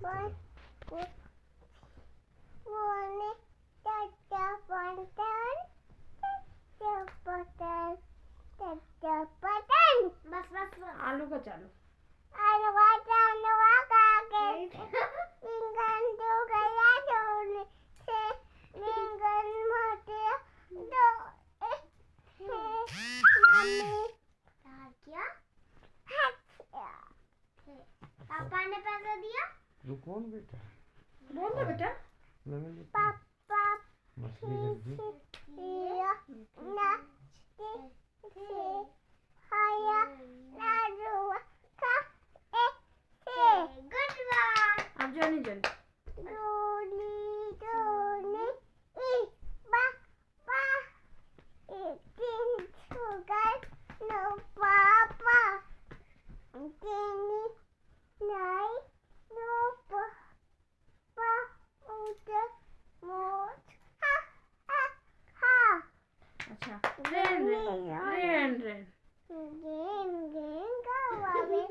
One, one, tata button, tata button. बस आलू का चालू आलू का काके रिंगन तो गया जोने से रिंगन मोटे दो मम्मी क्या पापा ने पैसा दिया तू कौन बेटा बोल ना बेटा पापा मछली गंजी ना हाया ना रुआ का गुड बाय अब जोनी जोनी जोनी ई बा तीन सुगर नो पापा तीन नहीं नो पापा उधर मोट हा हा हा अच्छा रेन गेम गवावे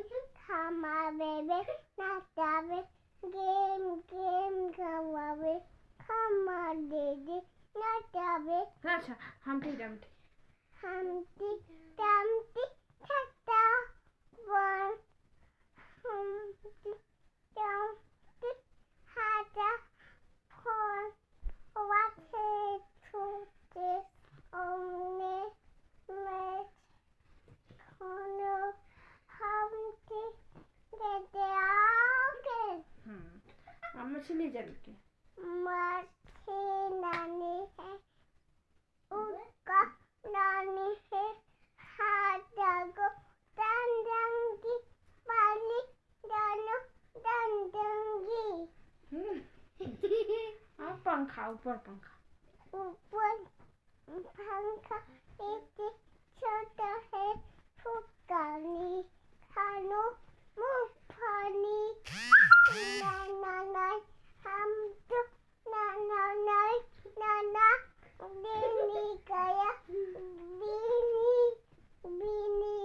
खामा बेबे नाचावे गेम गवावे खामा दे नाचावे अच्छा हमटी डमटी डमटी छटा वन हमटी डमटी हाटा फोन वाटे छूटे ओमने मैच खोनो हमटी देते आओगे अब मछली जल के मछली नानी है उसका नानी है हाथागो दंडंगी पानी दोनों दंडंगी अब पंखा ऊपर पंखा ऊपर पंखा इतनी छोटा है फुकानी खानो मुफानी ना हम तो ना बीनी गया बीनी गया बीनी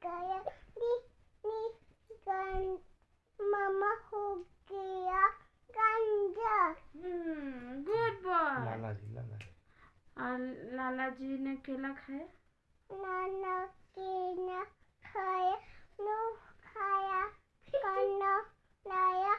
गया मामा हो गया गंजा गुड बॉय लाला जी और लाला जी ने केला खाया नाना केला खाया नो खाया कन्ना लाया